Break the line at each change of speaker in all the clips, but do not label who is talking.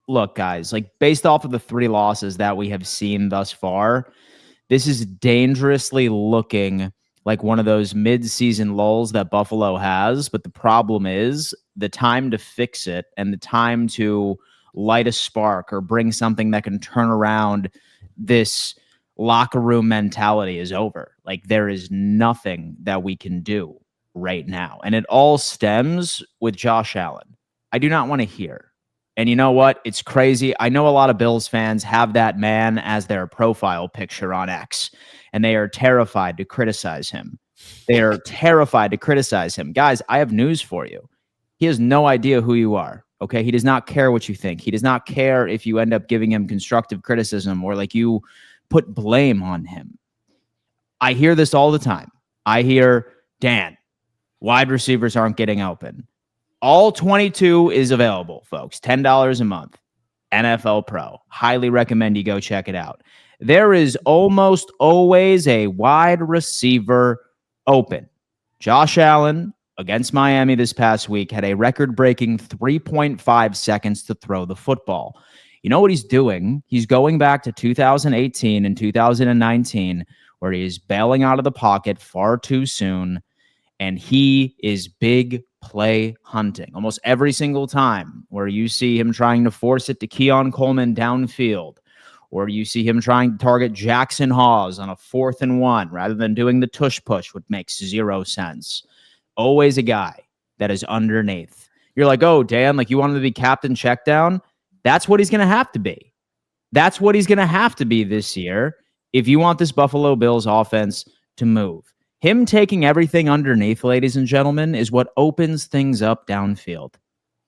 look, guys, like based off of the 3 losses that we have seen thus far, this is dangerously looking like one of those mid-season lulls that Buffalo has. But the problem is the time to fix it and the time to light a spark or bring something that can turn around this locker room mentality is over. Like there is nothing that we can do right now. And it all stems with Josh Allen. I do not want to hear. And you know what? It's crazy. I know a lot of Bills fans have that man as their profile picture on X, and they are terrified to criticize him. They are terrified to criticize him. Guys, I have news for you. He has no idea who you are, okay? He does not care what you think. He does not care if you end up giving him constructive criticism or like you put blame on him. I hear this all the time. I hear, Dan, wide receivers aren't getting open. All 22 is available, folks. $10 a month. NFL Pro. Highly recommend you go check it out. There is almost always a wide receiver open. Josh Allen against Miami this past week had a record-breaking 3.5 seconds to throw the football. You know what he's doing? He's going back to 2018 and 2019, where he is bailing out of the pocket far too soon, and he is big play hunting. Almost every single time where you see him trying to force it to Keon Coleman downfield, or you see him trying to target Jackson Hawes on a 4th and 1 rather than doing the tush push, which makes 0 sense. Always a guy that is underneath. You're like, oh, Dan, like you want him to be captain check down? That's what he's going to have to be. That's what he's going to have to be this year if you want this Buffalo Bills offense to move. Him taking everything underneath, ladies and gentlemen, is what opens things up downfield.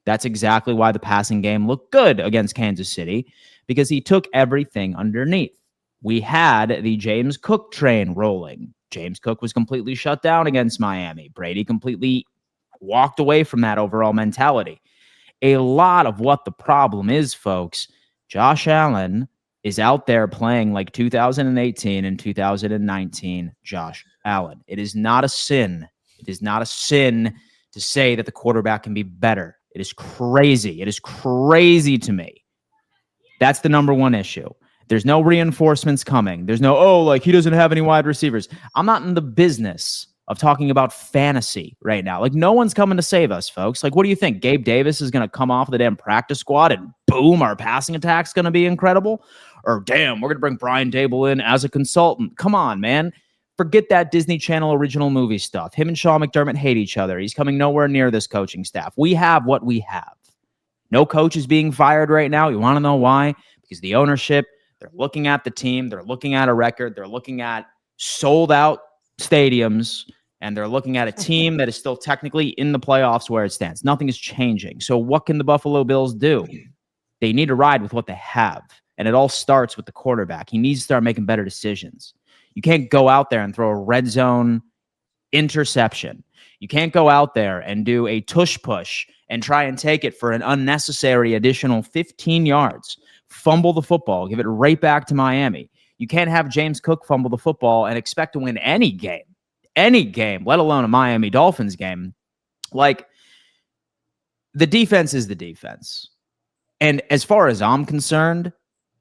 That's exactly why the passing game looked good against Kansas City, because he took everything underneath. We had the James Cook train rolling. James Cook was completely shut down against Miami. Brady completely walked away from that overall mentality. A lot of what the problem is, folks, Josh Allen is out there playing like 2018 and 2019 Josh Allen. It is not a sin. It is not a sin to say that the quarterback can be better. It is crazy. It is crazy to me. That's the number one issue. There's no reinforcements coming. There's no, like he doesn't have any wide receivers. I'm not in the business of talking about fantasy right now. Like no one's coming to save us, folks. Like what do you think? Gabe Davis is going to come off the damn practice squad and boom, our passing attack's going to be incredible? Or damn, we're going to bring Brian Dable in as a consultant. Come on, man. Forget that Disney Channel original movie stuff. Him and Sean McDermott hate each other. He's coming nowhere near this coaching staff. We have what we have. No coach is being fired right now. You want to know why? Because the ownership, they're looking at the team. They're looking at a record. They're looking at sold out stadiums. And they're looking at a team that is still technically in the playoffs where it stands. Nothing is changing. So what can the Buffalo Bills do? They need to ride with what they have. And it all starts with the quarterback. He needs to start making better decisions. You can't go out there and throw a red zone interception. You can't go out there and do a tush push and try and take it for an unnecessary additional 15 yards. Fumble the football. Give it right back to Miami. You can't have James Cook fumble the football and expect to win any game, let alone a Miami Dolphins game. Like, the defense is the defense. And as far as I'm concerned,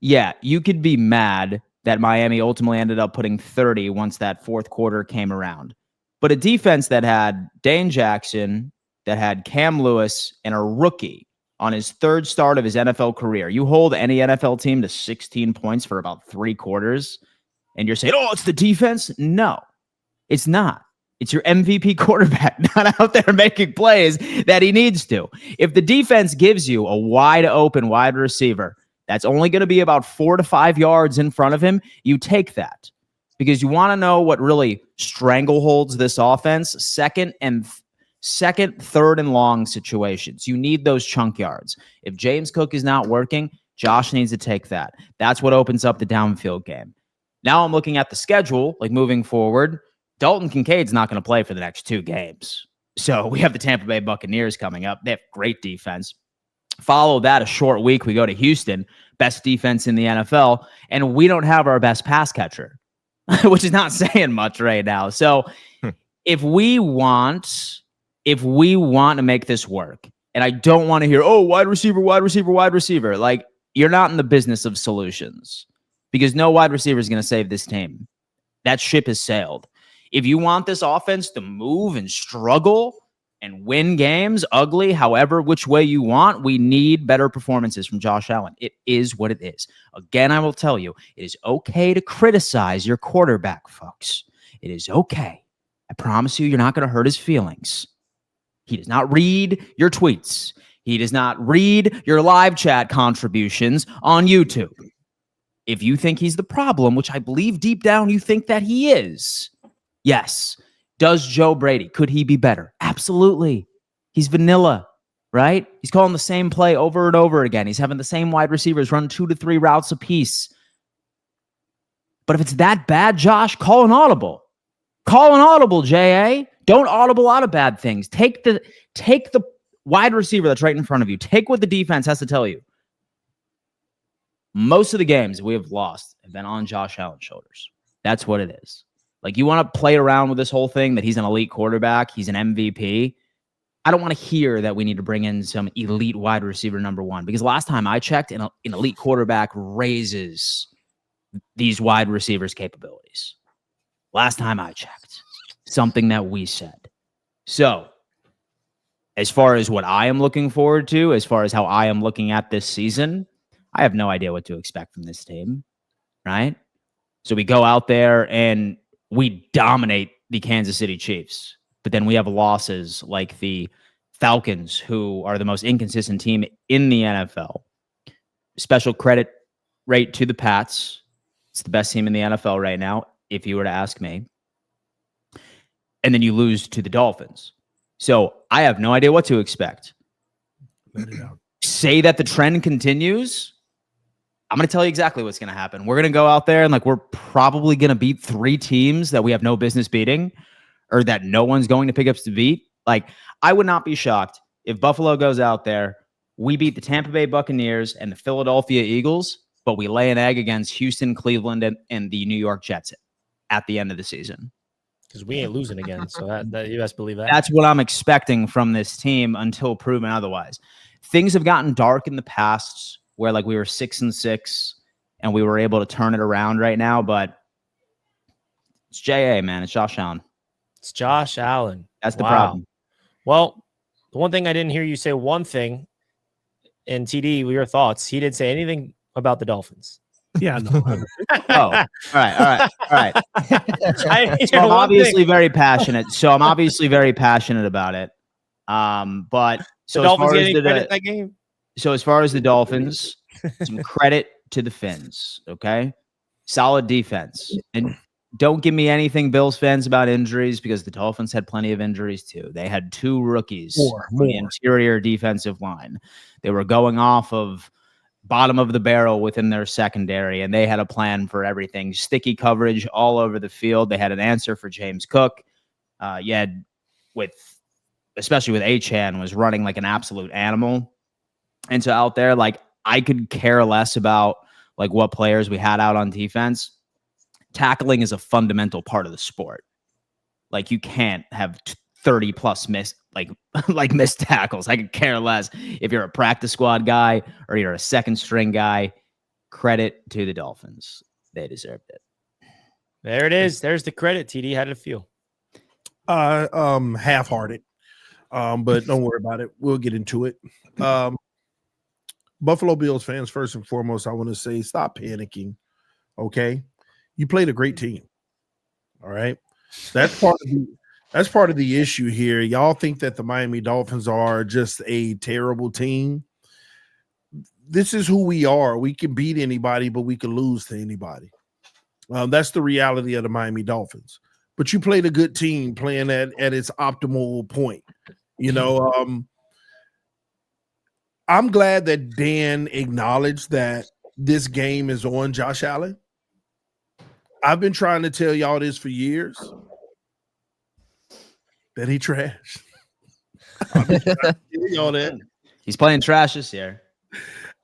yeah, you could be mad that Miami ultimately ended up putting 30 once that fourth quarter came around. But a defense that had Dane Jackson, that had Cam Lewis, and a rookie on his third start of his NFL career. You hold any NFL team to 16 points for about 3 quarters, and you're saying, oh, it's the defense? No, it's not. It's your MVP quarterback not out there making plays that he needs to. If the defense gives you a wide open wide receiver that's only going to be about 4 to 5 yards in front of him, you take that. Because you want to know what really strangleholds this offense? Second, third, and long situations. You need those chunk yards. If James Cook is not working, Josh needs to take that. That's what opens up the downfield game. Now I'm looking at the schedule, like moving forward. Dalton Kincaid's not going to play for the next 2 games. So we have the Tampa Bay Buccaneers coming up. They have great defense. Follow that a short week. We go to Houston, best defense in the NFL, and we don't have our best pass catcher, which is not saying much right now. So if we want to make this work, and I don't want to hear, oh, wide receiver. Like, you're not in the business of solutions because no wide receiver is going to save this team. That ship has sailed. If you want this offense to move and struggle and win games ugly, however, which way you want, we need better performances from Josh Allen. It is what it is. Again, I will tell you, it is okay to criticize your quarterback, folks. It is okay. I promise you, you're not going to hurt his feelings. He does not read your tweets. He does not read your live chat contributions on YouTube. If you think he's the problem, which I believe deep down you think that he is, yes. Does Joe Brady, could he be better? Absolutely. He's vanilla, right? He's calling the same play over and over again. He's having the same wide receivers run 2 to 3 routes apiece. But if it's that bad, Josh, call an audible. Call an audible, J.A. Don't audible out of bad things. Take the wide receiver that's right in front of you. Take what the defense has to tell you. Most of the games we have lost have been on Josh Allen's shoulders. That's what it is. Like, you want to play around with this whole thing that he's an elite quarterback, he's an MVP. I don't want to hear that we need to bring in some elite wide receiver number one, because last time I checked, an elite quarterback raises these wide receivers' capabilities. Last time I checked, something that we said. So, as far as what I am looking forward to, as far as how I am looking at this season, I have no idea what to expect from this team, right? So we go out there and we dominate the Kansas City Chiefs, but then we have losses like the Falcons, who are the most inconsistent team in the NFL. Special credit rate to the Pats. It's the best team in the NFL right now, if you were to ask me. And then you lose to the Dolphins. So I have no idea what to expect. Say that the trend continues, I'm going to tell you exactly what's going to happen. We're going to go out there and we're probably going to beat 3 teams that we have no business beating, or that no one's going to pick up to beat. I would not be shocked if Buffalo goes out there, we beat the Tampa Bay Buccaneers and the Philadelphia Eagles, but we lay an egg against Houston, Cleveland, and the New York Jets at the end of the season.
Because we ain't losing again, so that you best believe that.
That's what I'm expecting from this team until proven otherwise. Things have gotten dark in the past where we were 6-6 and we were able to turn it around right now, but it's J.A., man. It's Josh Allen.
It's Josh Allen.
That's the problem.
Well, the one thing I didn't hear you say one thing, and TD, your thoughts. He didn't say anything about the Dolphins.
Yeah. No.
All right. So I'm obviously very passionate. About it. But so
the Dolphins getting credit in that game.
So as far as the Dolphins, some credit to the Finns. Okay, solid defense, and don't give me anything, Bills fans, about injuries, because the Dolphins had plenty of injuries too. They had 2 rookies on the interior defensive line. They were going off of bottom of the barrel within their secondary, and they had a plan for everything. Sticky coverage all over the field. They had an answer for James Cook. Especially with Achane, was running like an absolute animal. And so out there, I could care less about what players we had out on defense. Tackling is a fundamental part of the sport. You can't have 30 plus missed tackles. I could care less if you're a practice squad guy or you're a second string guy. Credit to the Dolphins. They deserved it.
There it is. There's the credit. TD, how did it feel?
Half-hearted. But don't worry about it. We'll get into it. Buffalo Bills fans, first and foremost, I want to say stop panicking. Okay? You played a great team. All right? That's part of the issue here. Y'all think that the Miami Dolphins are just a terrible team. This is who we are. We can beat anybody, but we can lose to anybody. That's the reality of the Miami Dolphins. But you played a good team playing at its optimal point. I'm glad that Dan acknowledged that this game is on Josh Allen. I've been trying to tell y'all this for years, that he trash. Y'all that.
He's playing trash this year.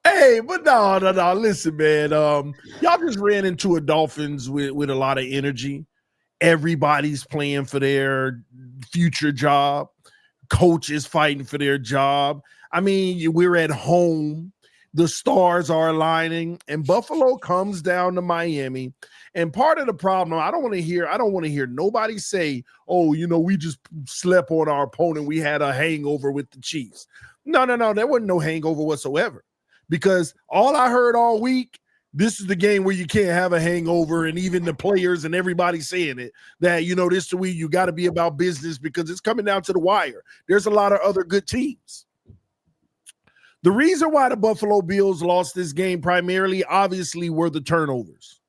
Hey, but no. Listen, man. Y'all just ran into a Dolphins with a lot of energy. Everybody's playing for their future job. Coaches fighting for their job. I mean, we're at home. the stars are aligning, and Buffalo comes down to Miami. And part of the problem, I don't want to hear nobody say, oh, we just slept on our opponent. We had a hangover with the Chiefs. No. There wasn't no hangover whatsoever, because all I heard all week, this is the game where you can't have a hangover, and even the players and everybody saying it, that, this is the way you got to be about business because it's coming down to the wire. There's a lot of other good teams. The reason why the Buffalo Bills lost this game primarily, obviously, were the turnovers.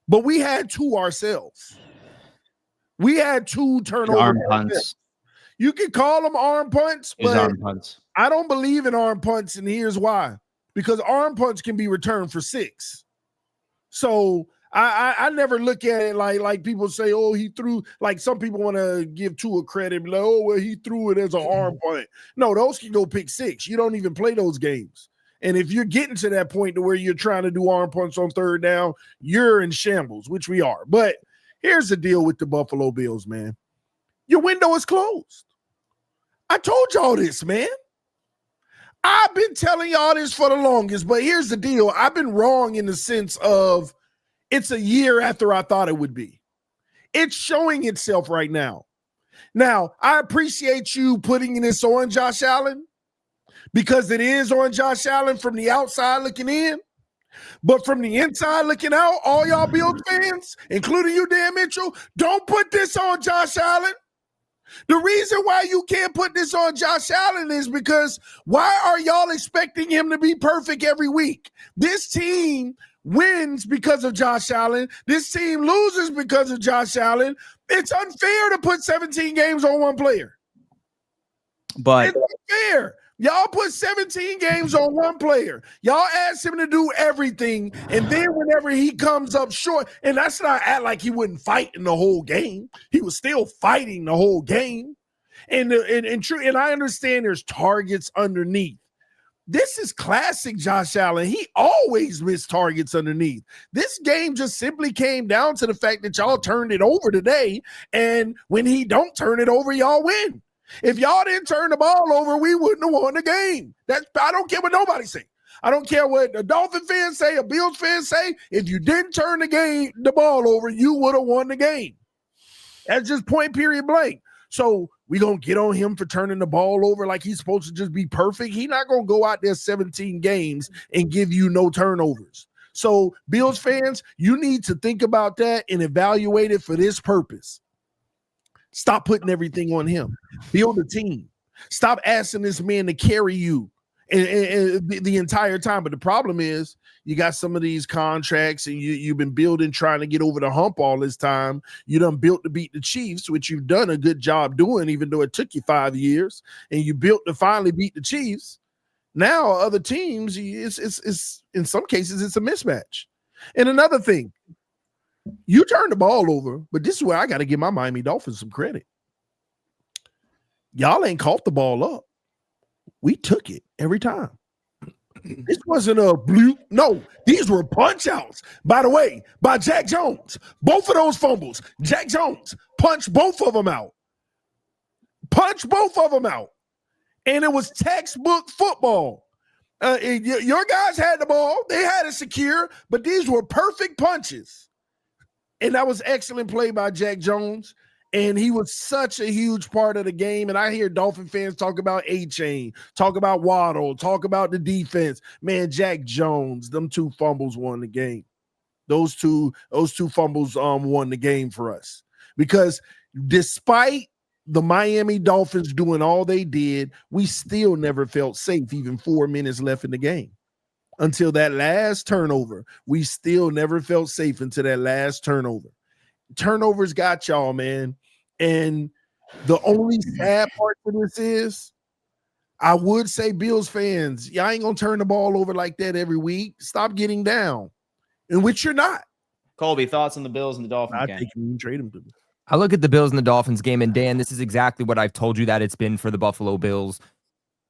But we had two ourselves. We had two turnovers.
Arm punts.
You can call them arm punts, but
arm punts.
I don't believe in arm punts, and here's why. Because arm punts can be returned for 6. So I never look at it like people say, oh, he threw, like some people want to give Tua credit, like, oh, well, he threw it as an arm punt. No, those can go pick 6. You don't even play those games. And if you're getting to that point to where you're trying to do arm punts on third down, you're in shambles, which we are. But here's the deal with the Buffalo Bills, man. Your window is closed. I told y'all this, man. I've been telling y'all this for the longest, but here's the deal. I've been wrong in the sense of it's a year after I thought it would be. It's showing itself right now. Now, I appreciate you putting this on Josh Allen, because it is on Josh Allen from the outside looking in. But from the inside looking out, all y'all Bills fans, including you, Dan Mitchell, don't put this on Josh Allen. The reason why you can't put this on Josh Allen is because why are y'all expecting him to be perfect every week? This team wins because of Josh Allen. This team loses because of Josh Allen. It's unfair to put 17 games on one player.
But
it's unfair. Y'all put 17 games on one player. Y'all asked him to do everything, and then whenever he comes up short, and that's not act like he wouldn't fight in the whole game. He was still fighting the whole game. And I understand there's targets underneath. This is classic Josh Allen. He always missed targets underneath. This game just simply came down to the fact that y'all turned it over today, and when he don't turn it over, y'all win. If y'all didn't turn the ball over, we wouldn't have won the game. I don't care what nobody say. I don't care what a Dolphin fans say, a Bills fans say. If you didn't turn the ball over, you would have won the game. That's just point, period, blank. So we going to get on him for turning the ball over like he's supposed to just be perfect. He's not going to go out there 17 games and give you no turnovers. So Bills fans, you need to think about that and evaluate it for this purpose. Stop putting everything on him. Build a team. Stop asking this man to carry you and the entire time. But the problem is you got some of these contracts and you've been building, trying to get over the hump all this time. You done built to beat the Chiefs, which you've done a good job doing, even though it took you 5 years. And you built to finally beat the Chiefs. Now other teams, it's in some cases, it's a mismatch. And another thing, you turn the ball over, but this is where I got to give my Miami Dolphins some credit. Y'all ain't caught the ball up. We took it every time. This wasn't a blue. No, these were punch outs. By the way, by Jack Jones. Both of those fumbles, Jack Jones punched both of them out. Punched both of them out. And it was textbook football. Your guys had the ball. They had it secure, but these were perfect punches. And that was excellent play by Jack Jones. And he was such a huge part of the game. And I hear Dolphin fans talk about A-Chain, talk about Waddle, talk about the defense. Man, Jack Jones, them 2 fumbles won the game. Those two fumbles won the game for us. Because despite the Miami Dolphins doing all they did, we still never felt safe, even 4 minutes left in the game. Until that last turnover, we still never felt safe until that last turnover. Turnovers got y'all, man. And the only sad part to this is, I would say, Bills fans, y'all ain't gonna turn the ball over like that every week. Stop getting down, in which you're not.
Colby, thoughts on the Bills and the Dolphins game?
I think you can trade them to me.
I look at the Bills and the Dolphins game, and Dan, this is exactly what I've told you that it's been for the Buffalo Bills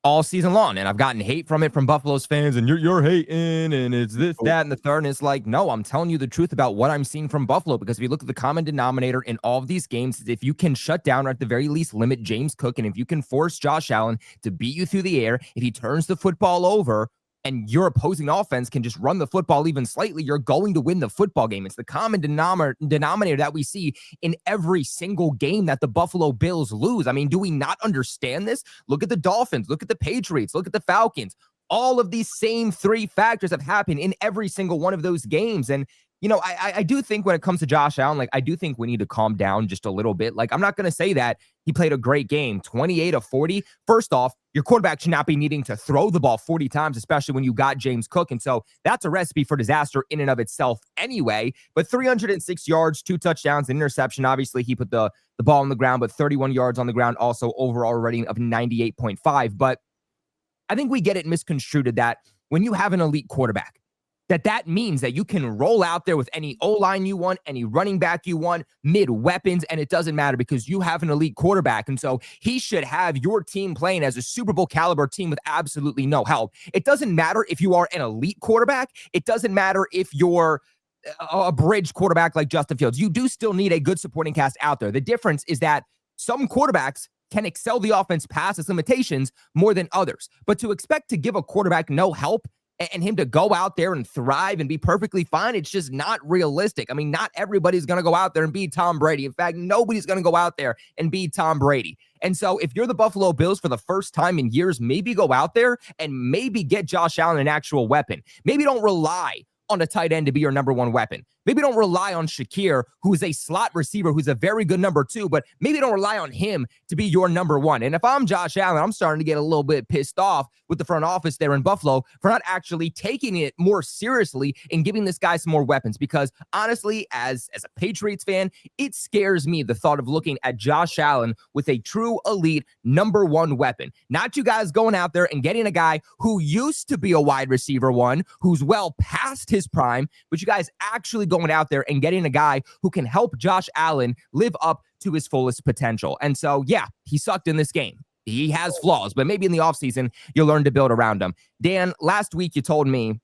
all season long. And I've gotten hate from it from Buffalo's fans, and you're hating, and it's this, that, and the third. And it's like, no, I'm telling you the truth about what I'm seeing from Buffalo, because if you look at the common denominator in all of these games, if you can shut down or at the very least limit James Cook, and if you can force Josh Allen to beat you through the air, if he turns the football over, and your opposing offense can just run the football even slightly, you're going to win the football game. It's the common denominator that we see in every single game that the Buffalo Bills lose. I mean, do we not understand this? Look at the Dolphins, look at the Patriots, look at the Falcons. All of these same three factors have happened in every single one of those games. And you know, I do think when it comes to Josh Allen, like, I do think we need to calm down just a little bit. Like, I'm not going to say that he played a great game, 28 of 40. First off, your quarterback should not be needing to throw the ball 40 times, especially when you got James Cook. And so that's a recipe for disaster in and of itself anyway. But 306 yards, 2 touchdowns, an interception. Obviously, he put the ball on the ground, but 31 yards on the ground, also overall rating of 98.5. But I think we get it misconstrued that when you have an elite quarterback, that means that you can roll out there with any O-line you want, any running back you want, mid-weapons, and it doesn't matter because you have an elite quarterback. And so he should have your team playing as a Super Bowl caliber team with absolutely no help. It doesn't matter if you are an elite quarterback. It doesn't matter if you're a bridge quarterback like Justin Fields. You do still need a good supporting cast out there. The difference is that some quarterbacks can excel the offense past its limitations more than others. But to expect to give a quarterback no help and him to go out there and thrive and be perfectly fine, it's just not realistic. I mean, not everybody's going to go out there and be Tom Brady. In fact, nobody's going to go out there and be Tom Brady. And so if you're the Buffalo Bills for the first time in years, maybe go out there and maybe get Josh Allen an actual weapon. Maybe don't rely on a tight end to be your number one weapon. Maybe don't rely on Shakir, who is a slot receiver, who's a very good number 2, but maybe don't rely on him to be your number 1. And if I'm Josh Allen, I'm starting to get a little bit pissed off with the front office there in Buffalo for not actually taking it more seriously and giving this guy some more weapons. Because honestly, as a Patriots fan, it scares me the thought of looking at Josh Allen with a true elite number 1 weapon. Not you guys going out there and getting a guy who used to be a wide receiver 1, who's well past his prime, but you guys actually going out there and getting a guy who can help Josh Allen live up to his fullest potential. And so, yeah, he sucked in this game. He has flaws, but maybe in the offseason, you'll learn to build around him. Dan, last week you told me,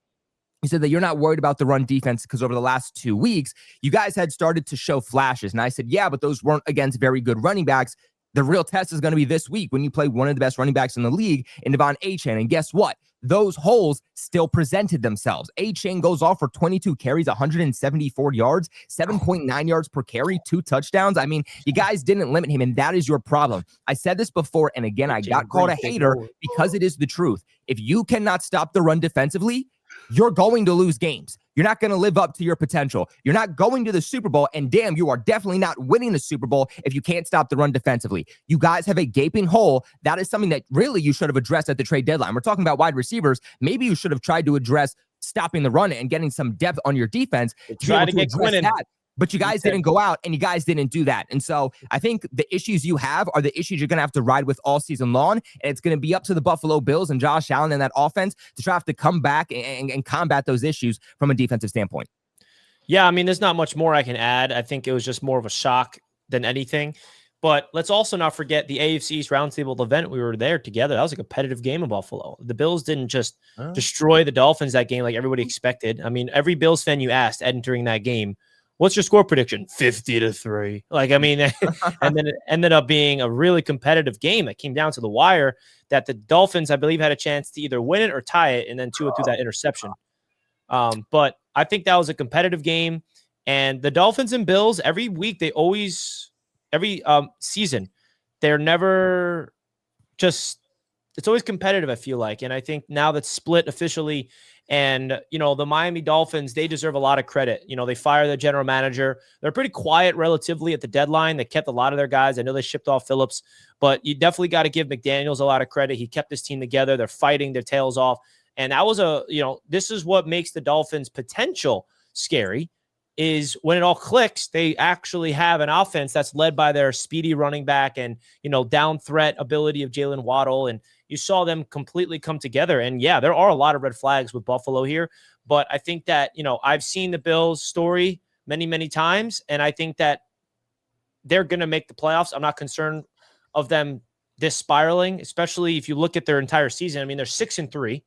you said that you're not worried about the run defense because over the last 2 weeks, you guys had started to show flashes. And I said, yeah, but those weren't against very good running backs. The real test is going to be this week when you play one of the best running backs in the league in Devon Achane. And guess what? Those holes still presented themselves. Achane goes off for 22 carries, 174 yards, 7.9 yards per carry, 2 touchdowns. I mean, you guys didn't limit him, and that is your problem. I said this before, and again, I got called a hater because it is the truth. If you cannot stop the run defensively, you're going to lose games. You're not going to live up to your potential. You're not going to the Super Bowl, and damn, you are definitely not winning the Super Bowl if you can't stop the run defensively. You guys have a gaping hole. That is something that really you should have addressed at the trade deadline. We're talking about wide receivers. Maybe you should have tried to address stopping the run and getting some depth on your defense.
Try to get Quinn in.
But you guys didn't go out, and you guys didn't do that. And so I think the issues you have are the issues you're going to have to ride with all season long. And it's going to be up to the Buffalo Bills and Josh Allen and that offense to try to come back and combat those issues from a defensive standpoint.
Yeah, I mean, there's not much more I can add. I think it was just more of a shock than anything. But let's also not forget the AFC East Roundtable event. We were there together. That was a competitive game in Buffalo. The Bills didn't just destroy the Dolphins that game like everybody expected. I mean, every Bills fan you asked entering that game, what's your score prediction? 50-3. Like, I mean, and then it ended up being a really competitive game that came down to the wire that the Dolphins, I believe, had a chance to either win it or tie it, and then Tua threw that interception. But I think that was a competitive game. And the Dolphins and Bills, every week, every season, they're never just, it's always competitive, I feel like. And I think now that's split officially. And, you know, the Miami Dolphins, they deserve a lot of credit. You know, they fired their general manager. They're pretty quiet relatively at the deadline. They kept a lot of their guys. I know they shipped off Phillips, but you definitely got to give McDaniels a lot of credit. He kept his team together. They're fighting their tails off. And that was this is what makes the Dolphins' potential scary, is when it all clicks, they actually have an offense that's led by their speedy running back and, you know, down threat ability of Jalen Waddle. And you saw them completely come together. And yeah, there are a lot of red flags with Buffalo here, but I think that, you know, I've seen the Bills story many, many times, and I think that they're going to make the playoffs. I'm not concerned of them this spiraling, especially if you look at their entire season. I mean, they're 6-3.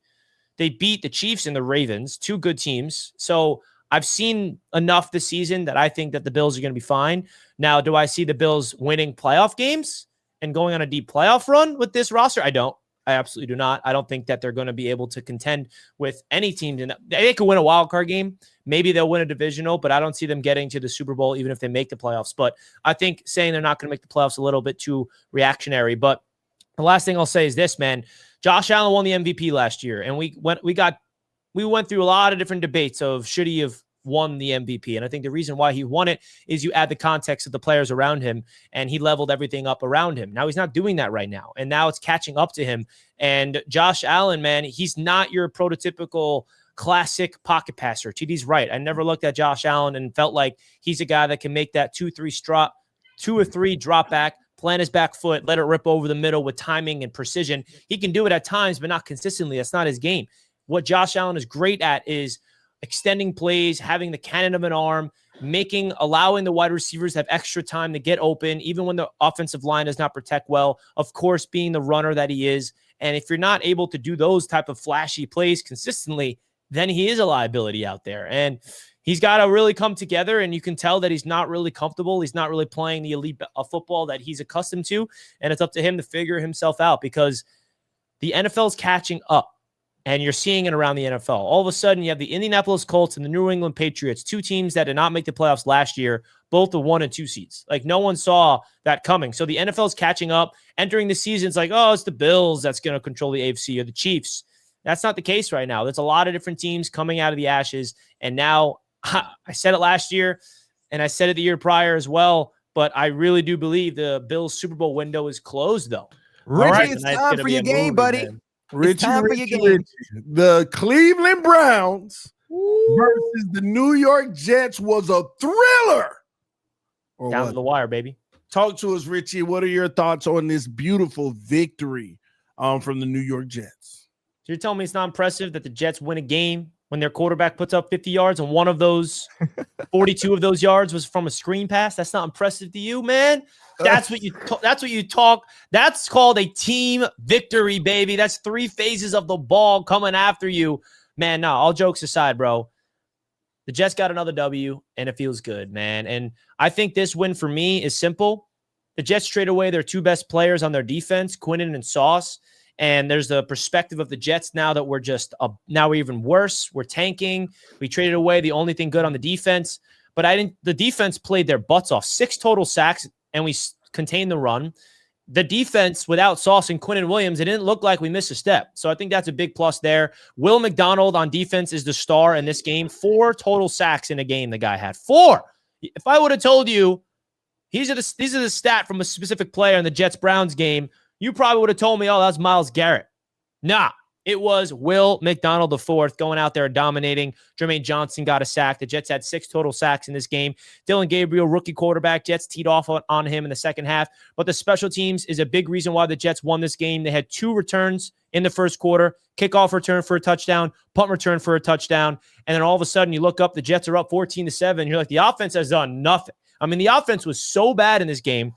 They beat the Chiefs and the Ravens, 2 good teams. So I've seen enough this season that I think that the Bills are going to be fine. Now, do I see the Bills winning playoff games and going on a deep playoff run with this roster? I don't. I absolutely do not. I don't think that they're going to be able to contend with any team. They could win a wild card game. Maybe they'll win a divisional, but I don't see them getting to the Super Bowl even if they make the playoffs. But I think saying they're not going to make the playoffs a little bit too reactionary. But the last thing I'll say is this, man. Josh Allen won the MVP last year, and we went through a lot of different debates of should he have won the MVP. And I think the reason why he won it is you add the context of the players around him, and he leveled everything up around him. Now he's not doing that right now. And now it's catching up to him. And Josh Allen, man, he's not your prototypical classic pocket passer. TD's right. I never looked at Josh Allen and felt like he's a guy that can make that 2 or 3 drop back, plant his back foot, let it rip over the middle with timing and precision. He can do it at times, but not consistently. That's not his game. What Josh Allen is great at is extending plays, having the cannon of an arm, allowing the wide receivers to have extra time to get open, even when the offensive line does not protect well. Of course, being the runner that he is. And if you're not able to do those type of flashy plays consistently, then he is a liability out there. And he's got to really come together, and you can tell that he's not really comfortable. He's not really playing the elite football that he's accustomed to, and it's up to him to figure himself out because the NFL is catching up. And you're seeing it around the NFL. All of a sudden, you have the Indianapolis Colts and the New England Patriots, 2 teams that did not make the playoffs last year, both the 1 and 2 seeds. Like, no one saw that coming. So the NFL is catching up. Entering the season, it's like, oh, it's the Bills that's going to control the AFC or the Chiefs. That's not the case right now. There's a lot of different teams coming out of the ashes. And now, I said it last year, and I said it the year prior as well, but I really do believe the Bills Super Bowl window is closed, though.
Richie, it's time for your game, buddy.
Man.
Richie, the Cleveland Browns versus the New York Jets was a thriller.
Down to the wire, baby.
Talk to us, Richie. What are your thoughts on this beautiful victory from the New York Jets?
So you're telling me it's not impressive that the Jets win a game when their quarterback puts up 50 yards and one of those 42 of those yards was from a screen pass? That's not impressive to you, man? That's what you talk. That's called a team victory, baby. That's 3 phases of the ball coming after you. Man, no, all jokes aside, bro. The Jets got another W, and it feels good, man. And I think this win for me is simple. The Jets trade away their 2 best players on their defense, Quinnen and Sauce. And there's the perspective of the Jets now that we're now we're even worse. We're tanking. We traded away the only thing good on the defense. But the defense played their butts off. 6 total sacks, and we contained the run. The defense without Sauce and Quinnen Williams, it didn't look like we missed a step. So I think that's a big plus there. Will McDonald on defense is the star in this game. 4 total sacks in a game the guy had. 4. If I would have told you these are the stat from a specific player in the Jets-Browns game, you probably would have told me, oh, that's Myles Garrett. Nah. It was Will McDonald IV going out there dominating. Jermaine Johnson got a sack. The Jets had 6 total sacks in this game. Dylan Gabriel, rookie quarterback. Jets teed off on him in the second half. But the special teams is a big reason why the Jets won this game. They had 2 returns in the first quarter. Kickoff return for a touchdown. Punt return for a touchdown. And then all of a sudden you look up, the Jets are up 14-7. You're like, the offense has done nothing. I mean, the offense was so bad in this game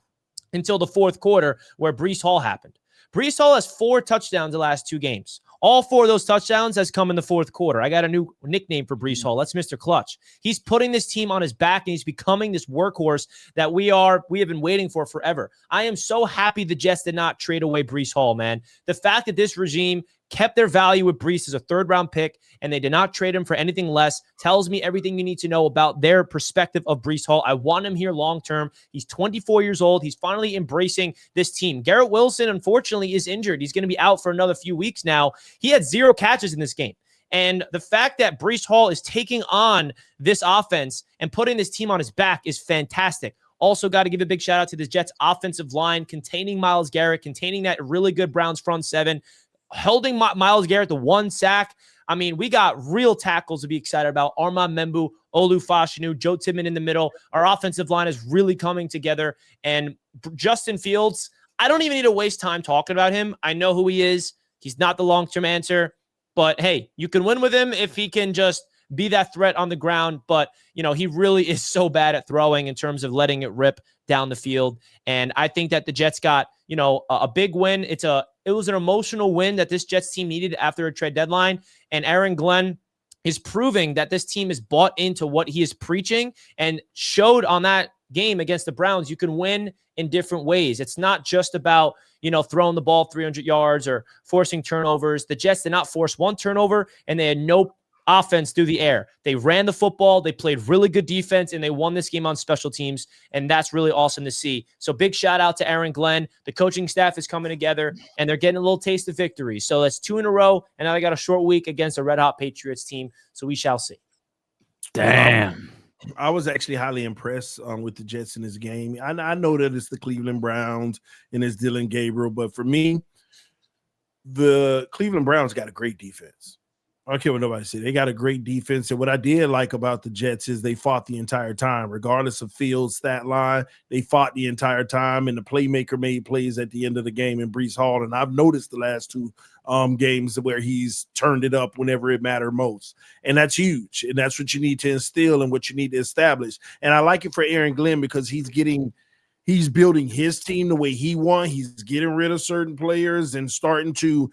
until the fourth quarter where Breece Hall happened. Breece Hall has 4 touchdowns the last 2 games. All 4 of those touchdowns has come in the fourth quarter. I got a new nickname for Breece Hall. That's Mr. Clutch. He's putting this team on his back, and he's becoming this workhorse that we have been waiting for forever. I am so happy the Jets did not trade away Breece Hall, man. The fact that this regime kept their value with Breece as a 3rd-round pick, and they did not trade him for anything less, tells me everything you need to know about their perspective of Breece Hall. I want him here long-term. He's 24 years old. He's finally embracing this team. Garrett Wilson, unfortunately, is injured. He's going to be out for another few weeks now. He had 0 catches in this game. And the fact that Breece Hall is taking on this offense and putting this team on his back is fantastic. Also got to give a big shout out to the Jets offensive line, containing Myles Garrett, containing that really good Browns front 7, holding Myles Garrett to 1 sack. I mean, we got real tackles to be excited about. Armand Membu, Olu Fashanu, Joe Tippmann in the middle. Our offensive line is really coming together. And Justin Fields, I don't even need to waste time talking about him. I know who he is. He's not the long-term answer. But, hey, you can win with him if he can just be that threat on the ground. But, he really is so bad at throwing in terms of letting it rip down the field. And I think that the Jets got, a big win. It was an emotional win that this Jets team needed after a trade deadline. And Aaron Glenn is proving that this team is bought into what he is preaching and showed on that game against the Browns, you can win in different ways. It's not just about, throwing the ball 300 yards or forcing turnovers. The Jets did not force one turnover, and they had no offense through the air. They ran the football, they played really good defense, and they won this game on special teams, and that's really awesome to see. So big shout out to Aaron Glenn. The coaching staff is coming together, and they're getting a little taste of victory. So that's 2 in a row, and now they got a short week against a red-hot Patriots team, so we shall see.
Damn.
I was actually highly impressed with the Jets in this game. I know that it's the Cleveland Browns and it's Dylan Gabriel, but for me, the Cleveland Browns got a great defense. I don't care what nobody said. They got a great defense. And what I did like about the Jets is they fought the entire time, regardless of Fields' stat line. They fought the entire time, and the playmaker made plays at the end of the game in Breece Hall. And I've noticed the last 2 games where he's turned it up whenever it mattered most. And that's huge. And that's what you need to instill and what you need to establish. And I like it for Aaron Glenn because he's building his team the way he wants. He's getting rid of certain players and starting to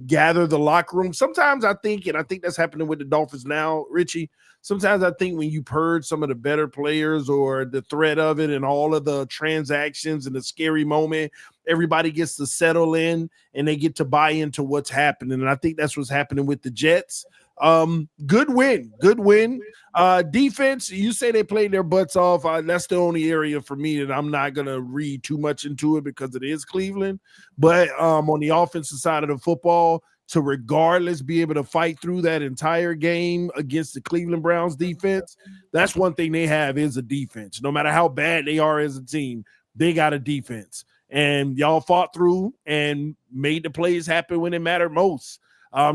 gather the locker room. Sometimes I think that's happening with the Dolphins now, Richie. Sometimes I think when you purge some of the better players or the threat of it and all of the transactions and the scary moment, everybody gets to settle in and they get to buy into what's happening. And I think that's what's happening with the Jets. Good win. Defense, you say they played their butts off. That's the only area for me that I'm not going to read too much into it because it is Cleveland. But on the offensive side of the football, to regardless be able to fight through that entire game against the Cleveland Browns defense, that's one thing they have is a defense. No matter how bad they are as a team, they got a defense. And y'all fought through and made the plays happen when it mattered most.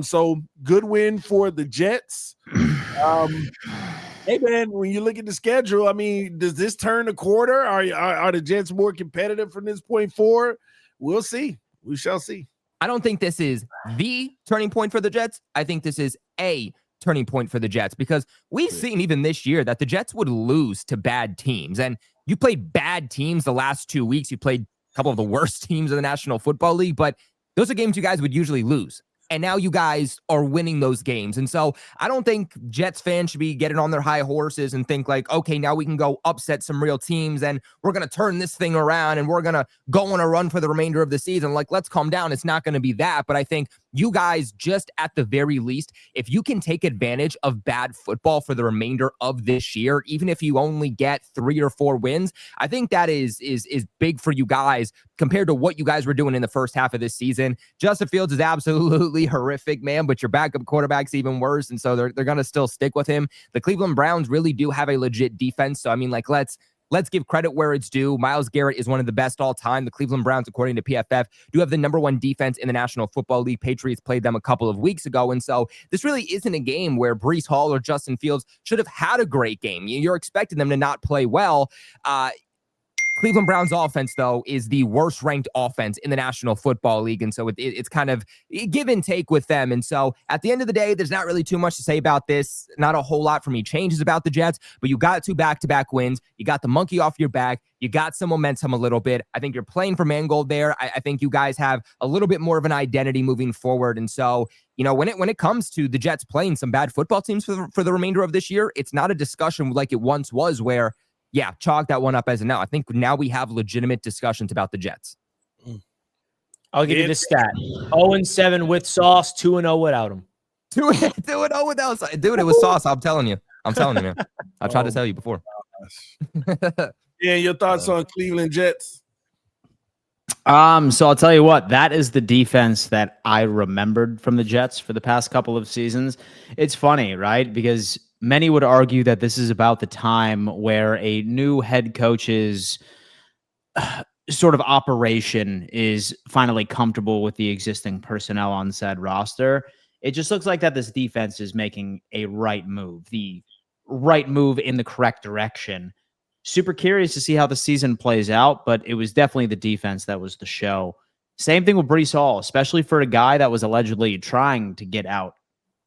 So good win for the Jets. Hey man, when you look at the schedule, I mean, does this turn a quarter? Are the Jets more competitive from this point forward? We'll see. We shall see.
I don't think this is the turning point for the Jets. I think this is a turning point for the Jets because we've seen even this year that the Jets would lose to bad teams. And you played bad teams the last 2 weeks. You played a couple of the worst teams in the National Football League, but those are games you guys would usually lose. And now you guys are winning those games. And so I don't think Jets fans should be getting on their high horses and think like, okay, now we can go upset some real teams and we're going to turn this thing around and we're going to go on a run for the remainder of the season. Like, let's calm down. It's not going to be that. But I think you guys, just at the very least, if you can take advantage of bad football for the remainder of this year, even if you only get 3 or 4 wins, I think that is big for you guys compared to what you guys were doing in the first half of this season. Justin Fields is absolutely horrific, man, but your backup quarterback's even worse, and so they're going to still stick with him. The Cleveland Browns really do have a legit defense, so I mean, like, let's give credit where it's due. Myles Garrett is one of the best all time. The Cleveland Browns, according to PFF, do have the #1 defense in the National Football League. Patriots played them a couple of weeks ago, and so this really isn't a game where Breece Hall or Justin Fields should have had a great game. You're expecting them to not play well. Cleveland Browns offense, though, is the worst ranked offense in the National Football League. And so it's kind of give and take with them. And so at the end of the day, there's not really too much to say about this. Not a whole lot for me changes about the Jets, but you got 2 back-to-back wins. You got the monkey off your back. You got some momentum a little bit. I think you're playing for Mangold there. I think you guys have a little bit more of an identity moving forward. And so, when it comes to the Jets playing some bad football teams for the remainder of this year, it's not a discussion like it once was where, yeah, chalk that one up as a no. I think now we have legitimate discussions about the Jets.
I'll give you this stat. 0-7 with Sauce, 2-0 without him.
2-0 without Sauce. Dude, it was Sauce. I'm telling you, man. I tried to tell you before.
Yeah, your thoughts on Cleveland Jets?
So I'll tell you what, that is the defense that I remembered from the Jets for the past couple of seasons. It's funny, right? Because many would argue that this is about the time where a new head coach's sort of operation is finally comfortable with the existing personnel on said roster. It just looks like that this defense is making a right move, the right move in the correct direction. Super curious to see how the season plays out, but it was definitely the defense that was the show. Same thing with Breece Hall, especially for a guy that was allegedly trying to get out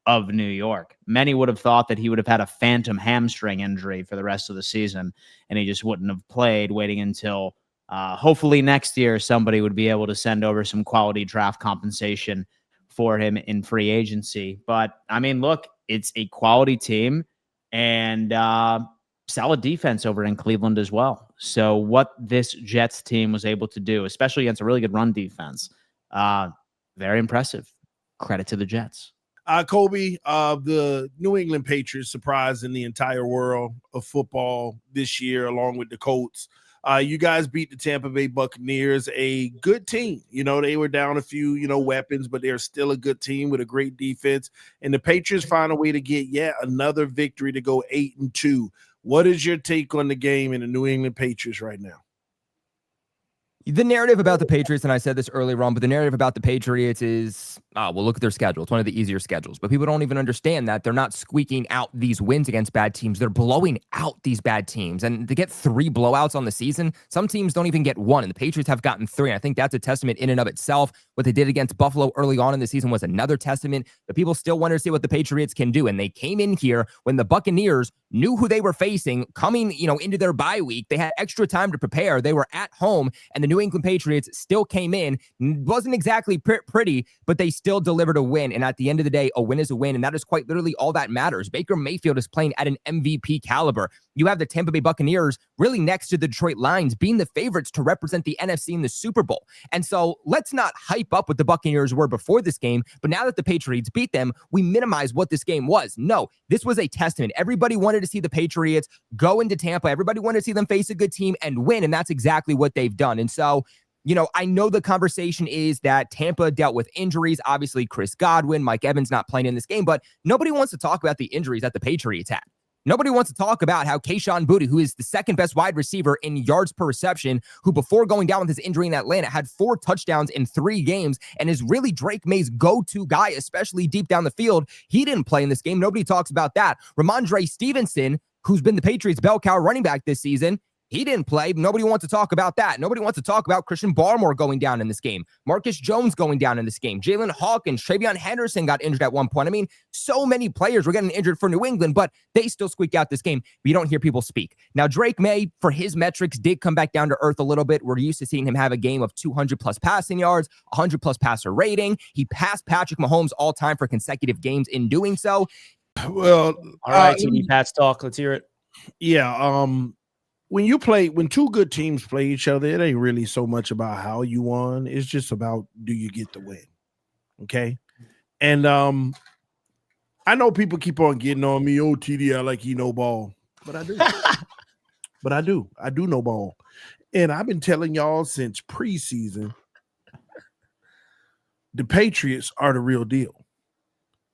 of New York. Many would have thought that he would have had a phantom hamstring injury for the rest of the season, and he just wouldn't have played, waiting until hopefully next year somebody would be able to send over some quality draft compensation for him in free agency. But, I mean, look, it's a quality team, and solid defense over in Cleveland as well. So what this Jets team was able to do, especially against a really good run defense, very impressive. Credit to the Jets.
Kobe, the New England Patriots surprising the entire world of football this year, along with the Colts. You guys beat the Tampa Bay Buccaneers, a good team. They were down a few, weapons, but they're still a good team with a great defense. And the Patriots find a way to get yet another victory to go 8-2. What is your take on the game and the New England Patriots right now?
The narrative about the Patriots, and I said this earlier on, but the narrative about the Patriots is, well, look at their schedule. It's one of the easier schedules. But people don't even understand that they're not squeaking out these wins against bad teams. They're blowing out these bad teams. And to get 3 blowouts on the season, some teams don't even get 1. And the Patriots have gotten 3. And I think that's a testament in and of itself. What they did against Buffalo early on in the season was another testament. But people still want to see what the Patriots can do. And they came in here when the Buccaneers knew who they were facing coming, into their bye week. They had extra time to prepare. They were at home, and the New England Patriots still came in. Wasn't exactly pretty, but they still delivered a win. And at the end of the day, a win is a win, and that is quite literally all that matters. Baker Mayfield is playing at an MVP caliber. You have the Tampa Bay Buccaneers really next to the Detroit Lions being the favorites to represent the NFC in the Super Bowl. And so let's not hype up what the Buccaneers were before this game, but now that the Patriots beat them, we minimize what this game was. No, this was a testament. Everybody wanted to see the Patriots go into Tampa. Everybody wanted to see them face a good team and win, and that's exactly what they've done. And so, I know the conversation is that Tampa dealt with injuries. Obviously, Chris Godwin, Mike Evans not playing in this game, but nobody wants to talk about the injuries that the Patriots had. Nobody wants to talk about how Kayshon Boutte, who is the second best wide receiver in yards per reception, who before going down with his injury in Atlanta had 4 touchdowns in 3 games and is really Drake May's go-to guy, especially deep down the field. He didn't play in this game. Nobody talks about that. Ramondre Stevenson, who's been the Patriots' bell cow running back this season, he didn't play. Nobody wants to talk about that. Nobody wants to talk about Christian Barmore going down in this game. Marcus Jones going down in this game. Jalen Hawkins, Travion Henderson got injured at one point. I mean, so many players were getting injured for New England, but they still squeak out this game. But you don't hear people speak. Now, Drake May, for his metrics, did come back down to earth a little bit. We're used to seeing him have a game of 200-plus passing yards, 100-plus passer rating. He passed Patrick Mahomes all time for consecutive games in doing so.
Well,
all right, TD Pats talk. Let's hear it.
Yeah, when 2 good teams play each other, it ain't really so much about how you won. It's just about, do you get the win? Okay. And I know people keep on getting on me. Oh, TD, I like he know ball. But I do. I do know ball. And I've been telling y'all since preseason, the Patriots are the real deal.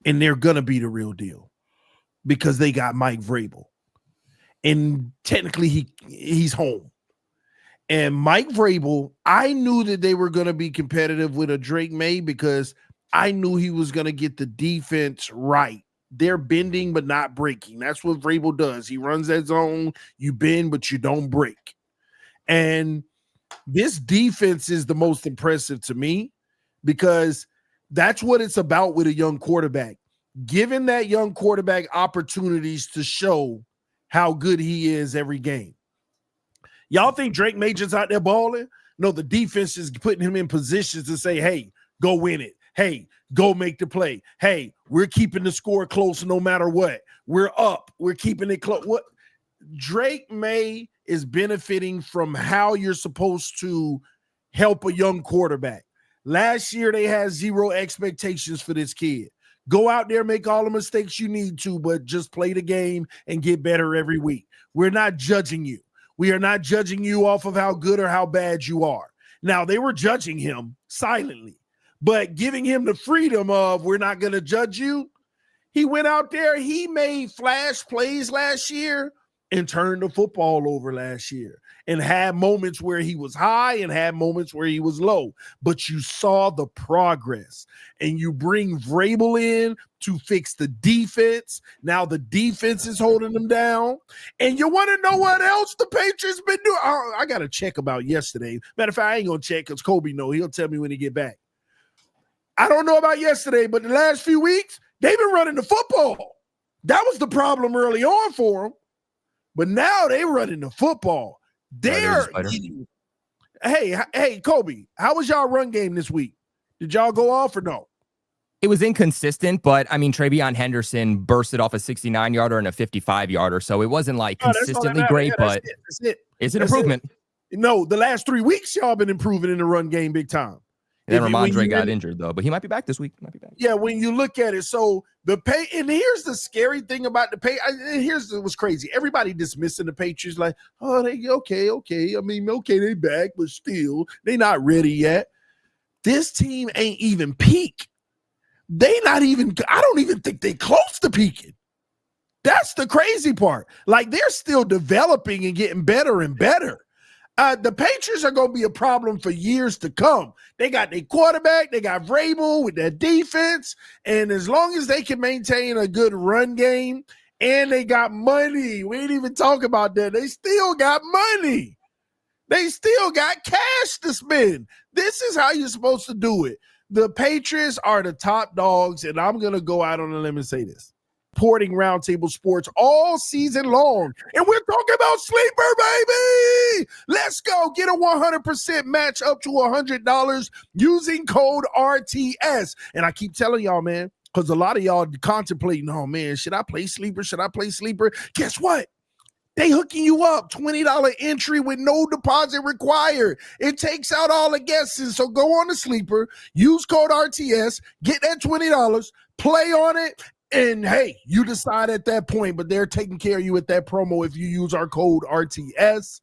And they're gonna be the real deal because they got Mike Vrabel. And technically he's home. And Mike Vrabel, I knew that they were going to be competitive with a Drake May because I knew he was going to get the defense right. They're bending but not breaking. That's what Vrabel does. He runs that zone. You bend, but you don't break. And this defense is the most impressive to me because that's what it's about with a young quarterback. Giving that young quarterback opportunities to show how good he is every game. Y'all think Drake May just out there balling? No, the defense is putting him in positions to say, hey, go win it. Hey, go make the play. Hey, we're keeping the score close no matter what. We're up. We're keeping it close. What? Drake May is benefiting from how you're supposed to help a young quarterback. Last year, they had 0 expectations for this kid. Go out there, make all the mistakes you need to, but just play the game and get better every week. We're not judging you. We are not judging you off of how good or how bad you are. Now, they were judging him silently, but giving him the freedom of, we're not going to judge you. He went out there. He made flash plays last year and turned the football over last year and had moments where he was high and had moments where he was low. But you saw the progress, and you bring Vrabel in to fix the defense. Now the defense is holding them down. And you want to know what else the Patriots been doing? I got to check about yesterday. Matter of fact, I ain't going to check because Kobe know. He'll tell me when he get back. I don't know about yesterday, but the last few weeks, they've been running the football. That was the problem early on for them. But now they running the football. They're hey, Kobe, how was y'all run game this week? Did y'all go off or no?
It was inconsistent, but I mean, Travion Henderson bursted off a 69-yarder and a 55-yarder, so it wasn't like consistently great, but
that's it.
It's an improvement.
No, the last 3 weeks, y'all been improving in the run game big time.
And then Ramondre got injured, though, but he might be back this week.
Yeah, when you look at it, so the pay, and here's the scary thing about the pay. Here's what's crazy. Everybody dismissing the Patriots like, oh, they okay. I mean, okay, they back, but still, they not ready yet. This team ain't even peak. They not even, I don't even think they close to peaking. That's the crazy part. Like, they're still developing and getting better and better. The Patriots are going to be a problem for years to come. They got their quarterback. They got Vrabel with their defense. And as long as they can maintain a good run game and they got money, we ain't even talk about that. They still got money. They still got cash to spend. This is how you're supposed to do it. The Patriots are the top dogs, and I'm going to go out on a limb and say this. Supporting Roundtable Sports all season long. And we're talking about Sleeper, baby. Let's go. Get a 100% match up to $100 using code RTS. And I keep telling y'all, man, because a lot of y'all contemplating, oh, man, should I play Sleeper? Guess what? They hooking you up, $20 entry with no deposit required. It takes out all the guesses. So go on to Sleeper, use code RTS, get that $20, play on it, and hey, you decide at that point, but they're taking care of you at that promo if you use our code RTS.